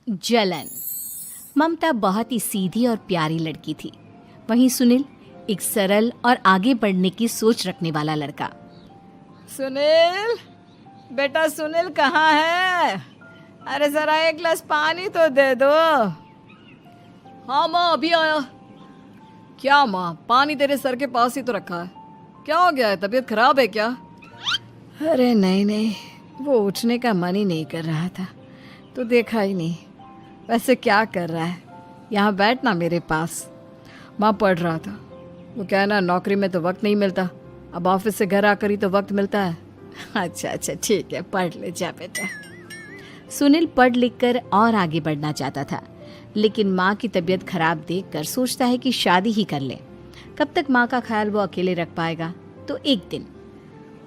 जलन। ममता बहुत ही सीधी और प्यारी लड़की थी, वहीं सुनील एक सरल और आगे बढ़ने की सोच रखने वाला लड़का। सुनील, बेटा सुनील कहाँ है? अरे जरा एक गिलास पानी तो दे दो। हाँ माँ, अभी आया। क्या माँ, पानी तेरे सर के पास ही तो रखा है, क्या हो गया है? तबीयत खराब है क्या? अरे नहीं नहीं, वो उठने का मन ही नहीं कर रहा था तो देखा ही नहीं। वैसे क्या कर रहा है? यहाँ बैठना मेरे पास। माँ पढ़ रहा था। वो कहना नौकरी में तो वक्त नहीं मिलता, अब ऑफिस से घर आकर ही तो वक्त मिलता है। अच्छा अच्छा ठीक है, पढ़ ले जा बेटा। सुनील पढ़ लिख कर और आगे बढ़ना चाहता था, लेकिन माँ की तबीयत खराब देखकर सोचता है कि शादी ही कर ले। कब तक माँ का ख्याल वो अकेले रख पाएगा? तो एक दिन,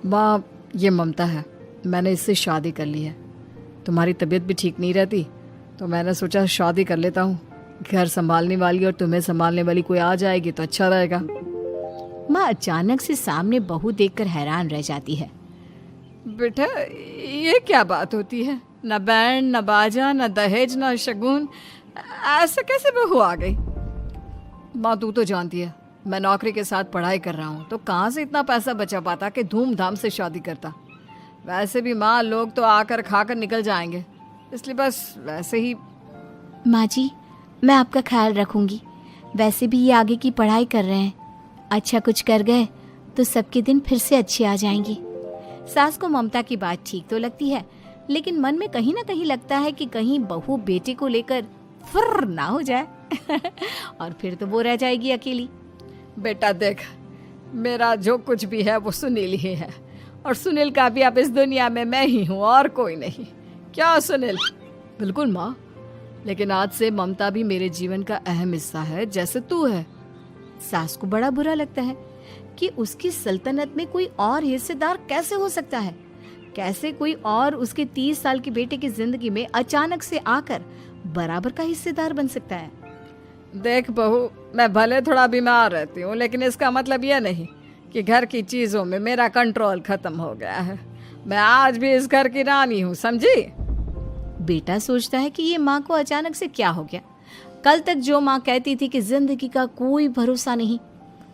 माँ ये ममता है, मैंने इससे शादी कर ली है। तुम्हारी तबीयत भी ठीक नहीं रहती तो मैंने सोचा शादी कर लेता हूँ। घर संभालने वाली और तुम्हें संभालने वाली कोई आ जाएगी तो अच्छा रहेगा। माँ अचानक से सामने बहू देखकर हैरान रह जाती है। बेटा ये क्या बात होती है? न बैंड, न बाजा, न दहेज, न शगुन, ऐसे कैसे बहू आ गई? माँ तू तो जानती है मैं नौकरी के साथ पढ़ाई कर रहा हूँ, तो कहाँ से इतना पैसा बचा पाता कि धूमधाम से शादी करता। वैसे भी माँ लोग तो आकर खाकर निकल जाएंगे, इसलिए बस वैसे ही। माँ जी, मैं आपका ख्याल रखूंगी। वैसे भी ये आगे की पढ़ाई कर रहे हैं, अच्छा कुछ कर गए तो सबके दिन फिर से अच्छे आ जाएंगे। सास को ममता की बात ठीक तो लगती है, लेकिन मन में कहीं ना कहीं लगता है कि कहीं बहू बेटे को लेकर फुर्र ना हो जाए और फिर तो वो रह जाएगी अकेली। बेटा देख, मेरा जो कुछ भी है वो सुनील ही है, और सुनील का भी अब इस दुनिया में मैं ही हूँ और कोई नहीं। क्या सुनील? बिल्कुल माँ, लेकिन आज से ममता भी मेरे जीवन का अहम हिस्सा है, जैसे तू है। सास को बड़ा बुरा लगता है कि उसकी सल्तनत में कोई और हिस्सेदार कैसे हो सकता है। कैसे कोई और उसके 30 साल के बेटे की जिंदगी में अचानक से आकर बराबर का हिस्सेदार बन सकता है। देख बहू, मैं भले थोड़ा बीमार रहती हूँ, लेकिन इसका मतलब यह नहीं कि घर की चीजों में मेरा कंट्रोल खत्म हो गया है। मैं आज भी इस घर की रानी हूँ, समझी? बेटा सोचता है कि ये माँ को अचानक से क्या हो गया। कल तक जो माँ कहती थी कि जिंदगी का कोई भरोसा नहीं,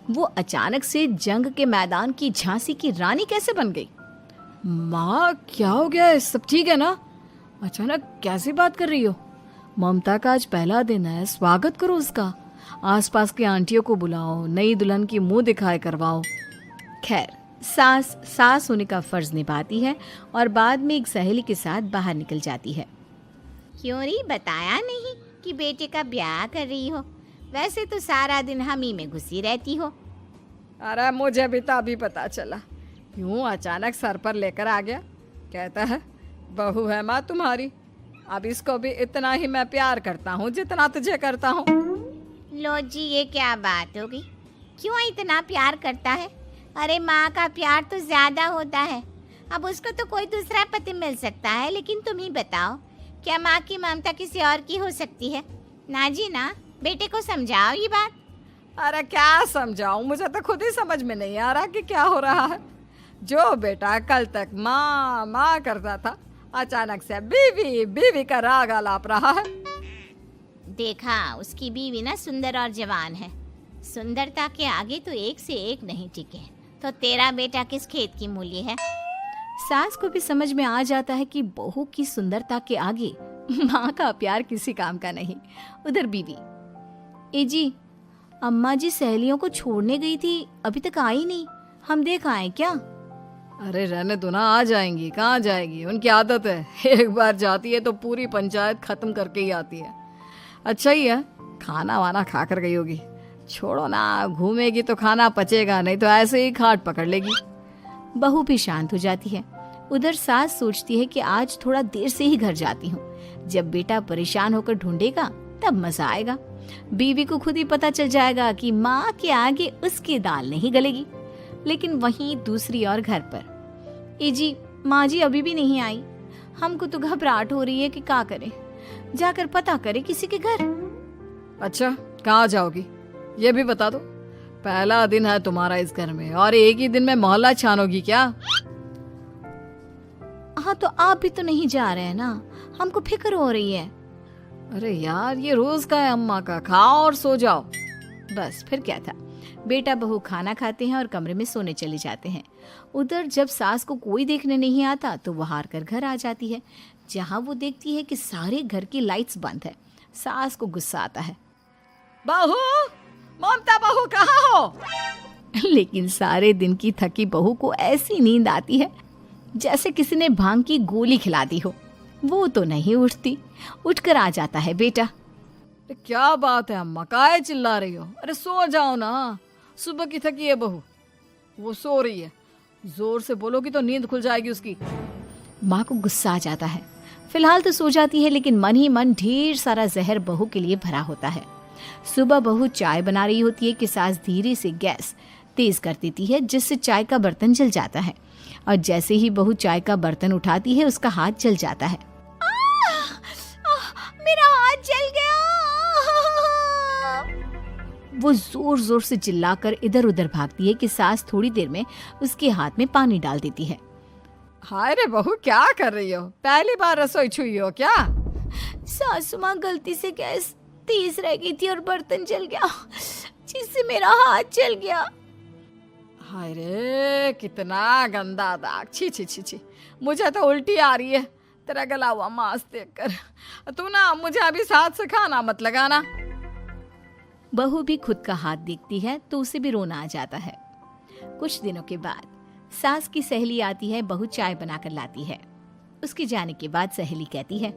वो अचानक से जंग के मैदान की झांसी की रानी कैसे बन गई? माँ क्या हो गया है? सब ठीक है ना? अचानक कैसी बात कर रही हो? ममता का आज पहला दिन है, स्वागत करो उसका। आसपास की आंटियों को बुलाओ, नई दुल्हन की मुंह दिखाए करवाओ। खैर, सास होने का फर्ज निभाती है और बाद में एक सहेली के साथ बाहर निकल जाती है। क्यों नहीं बताया नहीं कि बेटे का ब्याह कर रही हो? वैसे तो सारा दिन हम ही में घुसी रहती हो। अरे मुझे भी तो अभी पता चला, यूं अचानक सर पर लेकर आ गया। कहता है बहू है माँ तुम्हारी, अब इसको भी इतना ही मैं प्यार करता हूँ जितना तुझे करता हूँ। लो जी, ये क्या बात होगी? क्यों इतना प्यार करता है? अरे माँ का प्यार तो ज्यादा होता है। अब उसको तो कोई दूसरा पति मिल सकता है, लेकिन तुम ही बताओ, क्या माँ की ममता किसी और की हो सकती है? ना जी ना, बेटे को समझाओ ये बात। अरे क्या समझाऊं, मुझे तो खुद ही समझ में नहीं आ रहा कि क्या हो रहा है। जो बेटा कल तक माँ माँ करता था, अचानक से बीवी बीवी का राग आलाप रहा है। देखा, उसकी बीवी ना सुंदर और जवान है। सुंदरता के आगे तो एक से एक नहीं टिके, तो तेरा बेटा किस खेत की मूली है? सास को भी समझ में आ जाता है कि बहू की सुंदरता के आगे माँ का प्यार किसी काम का नहीं। उधर बीवी, ए जी, अम्मा जी सहेलियों को छोड़ने गई थी, अभी तक आई नहीं, हम देख आए क्या? अरे रहने दो ना, आ जाएंगी। कहाँ जाएगी, उनकी आदत है, एक बार जाती है तो पूरी पंचायत खत्म करके ही आती है। अच्छा ही है, खाना वाना खा कर गई होगी। छोड़ो ना, घूमेगी तो खाना पचेगा नहीं तो ऐसे ही खाट पकड़ लेगी। बहू भी शांत हो जाती है। उधर सास सोचती है कि आज थोड़ा देर से ही घर जाती हूँ, जब बेटा परेशान होकर ढूंढेगा तब मजा आएगा। बीवी को खुद ही पता चल जाएगा कि माँ के आगे उसकी दाल नहीं गलेगी। लेकिन वहीं दूसरी ओर घर पर, ए जी, माँ जी अभी भी नहीं आई, हमको तो घबराहट हो रही है कि क्या करें, जाकर पता करें किसी के घर। अच्छा, कहाँ जाओगी ये भी बता दो। पहला दिन है तुम्हारा इस घर में और एक ही दिन में मोहल्ला छानोगी क्या? हाँ, तो आप भी तो नहीं जा रहे हैं ना, हमको फिक्र हो रही है। अरे यार, ये रोज का है अम्मा का, खाओ और सो जाओ। बस फिर क्या था। बेटा बहू खाना खाते हैं और कमरे में सोने चले जाते हैं। उधर जब सास को कोई देखने नहीं आता तो वो हार कर घर आ जाती है, जहाँ वो देखती है कि सारे घर की लाइट्स बंद है। सास को गुस्सा आता है। बहू, ममता बहू कहाँ हो? लेकिन सारे दिन की थकी बहू को ऐसी नींद आती है जैसे किसी ने भांग की गोली खिला दी हो। वो तो नहीं उठती। उठकर आ जाता है बेटा। क्या बात है अम्मा, काहे चिल्ला रही हो? अरे सो जाओ ना, सुबह की थकी है बहू, वो सो रही है। जोर से बोलोगी तो नींद खुल जाएगी उसकी। माँ को गुस्सा आ जाता है। फिलहाल तो सो जाती है, लेकिन मन ही मन ढेर सारा जहर बहू के लिए भरा होता है। सुबह बहू चाय बना रही होती है कि सास धीरे से गैस तेज कर देती है, जिससे चाय का बर्तन जल जाता है। और जैसे ही बहू चाय का बर्तन उठाती है उसका हाथ जल जाता है। मेरा हाथ जल गया। वो जोर जोर से चिल्लाकर इधर उधर भागती है कि सास थोड़ी देर में उसके हाथ में पानी डाल देती है। हाय रे बहू, क्या कर रही हो? पहली बार रसोई छुई हो क्या? सासू माँ गलती से गैस तेज रह गई थी और बर्तन जल गया, जिससे मेरा हाथ जल गया। हाय रे, कितना गंदा दाग। छी छी छी छी, मुझे तो उल्टी आ रही है तेरा गला हुआ मांस देखकर। तू ना मुझे अभी साथ से खाना मत लगाना। बहू भी खुद का हाथ देखती है तो उसे भी रोना आ जाता है। कुछ दिनों के बाद सास की सहेली आती है। बहू चाय बनाकर लाती है। उसके जाने के बाद सहेली कहती है,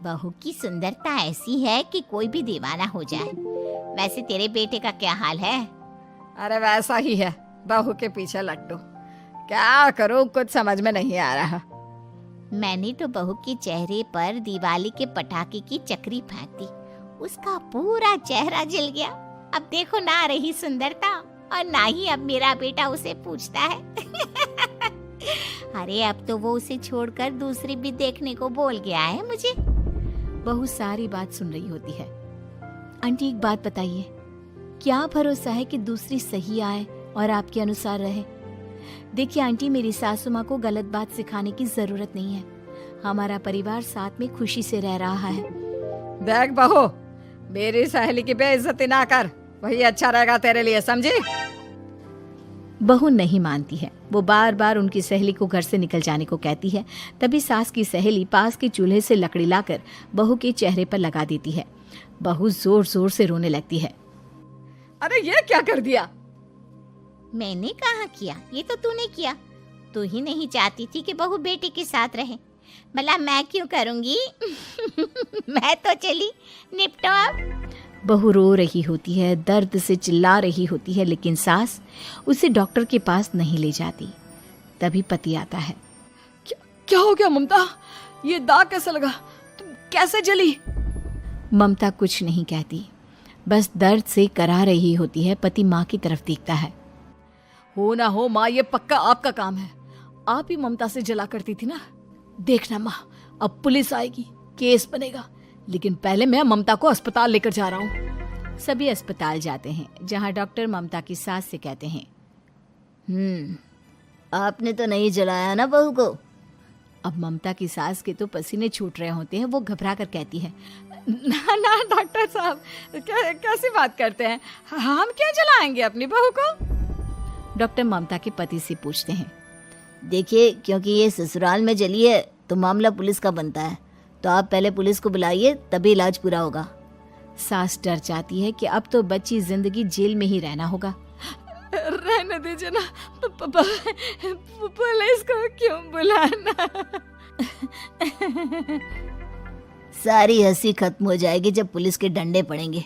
बहू की सुंदरता ऐसी है कि कोई भी दीवाना हो जाए। वैसे तेरे बेटे का क्या हाल है? अरे वैसा ही है, बहू के पीछे लट्टू। क्या करूं, कुछ समझ में नहीं आ रहा। मैंने तो बहू के चेहरे पर दिवाली के पटाखे की चक्री फेंक दी, उसका पूरा चेहरा जल गया। अब देखो ना रही सुंदरता, और ना ही अब मेरा बेटा उसे पूछता है। अरे अब तो वो उसे छोड़कर दूसरी भी देखने को बोल गया है मुझे। बहू सारी बात सुन रही होती है। आंटी एक बात बताइए, क्या भरोसा है कि दूसरी सही आए और आपके अनुसार रहे? देखिए आंटी, मेरी सासू माँ को गलत बात सिखाने की जरूरत नहीं है। हमारा परिवार साथ में खुशी से रह रहा है। देख बहू, मेरी सहेली की बेइज्जती ना कर, वही अच्छा रहेगा तेरे लिए, समझी? बहू नहीं मानती है। वो बार बार उनकी सहेली को घर से निकल जाने को कहती है। तभी सास की सहेली पास के चूल्हे से लकड़ी लाकर बहू के चेहरे पर लगा देती है। बहू जोर जोर से रोने लगती है। अरे ये क्या कर दिया? मैंने कहाँ किया, ये तो तूने किया। तू ही नहीं चाहती थी कि बहू बेटे के साथ रहे, भला मैं क्यों करूंगी? मैं तो चली, निपटो अब। बहू रो रही होती है, दर्द से चिल्ला रही होती है, लेकिन सास उसे डॉक्टर के पास नहीं ले जाती। तभी पति आता है। क्या हो गया ममता? ये दाग कैसे लगा? तुम कैसे जली? ममता कुछ नहीं कहती, बस दर्द से करा रही होती है। पति माँ की तरफ देखता है। हो ना हो माँ, ये पक्का आपका काम है। आप ही ममता से जला करती थी ना। देखना माँ, अब पुलिस आएगी, केस बनेगा, लेकिन पहले मैं ममता को अस्पताल लेकर जा रहा हूँ। सभी अस्पताल जाते हैं, जहाँ डॉक्टर ममता की सास से कहते हैं, आपने तो नहीं जलाया ना बहू को? अब ममता की सास के तो पसीने छूट रहे होते हैं। वो घबरा कर कहती है, ना ना डॉक्टर साहब, कैसी बात करते हैं? हम क्या जलाएंगे अपनी बहू को? डॉक्टर ममता के पति से पूछते हैं। देखिए, क्योंकि ये ससुराल में जली है तो मामला पुलिस का बनता है, तो आप पहले पुलिस को बुलाइए, तभी इलाज पूरा होगा। सास डर जाती है कि अब तो बच्ची जिंदगी जेल में ही रहना होगा। रहने दीजिए ना, पुलिस को क्यों बुलाना? सारी हंसी खत्म हो जाएगी जब पुलिस के डंडे पड़ेंगे।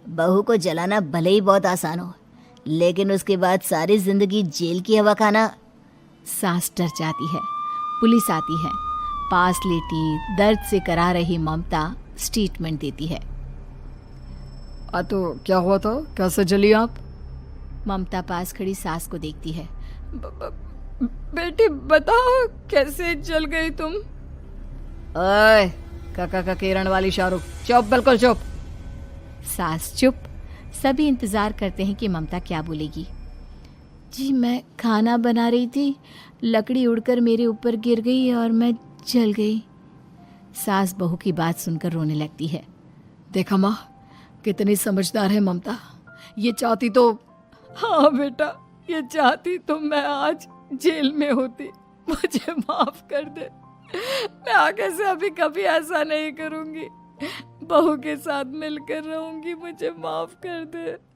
बहू को जलाना भले ही बहुत आसान हो, लेकिन उसके बाद सारी जिंदगी जेल की हवा खाना। सास डर जाती है। पुलिस आती है। पास लेटी दर्द से करा रही ममता स्टेटमेंट देती है। तो क्या हुआ था? कैसे जली आप? ममता पास खड़ी सास को देखती है। बेटी बताओ, कैसे जल गई तुम? ओए, काका का किरण वाली शाहरुख, चुप, बिल्कुल चुप। सास चुप। सभी इंतजार करते हैं कि ममता क्या बोलेगी। जी मैं खाना बना रही थी, लकड़ी उड़कर मेरे ऊपर गिर गई और मैं जल गई। सास बहू की बात सुनकर रोने लगती है। देखा माँ, कितनी समझदार है ममता। ये चाहती तो, हाँ बेटा, ये चाहती तो मैं आज जेल में होती। मुझे माफ कर दे। मैं आगे से अभी कभी ऐसा नहीं करूंगी। बहू के साथ मिलकर रहूंगी। मुझे माफ कर दे।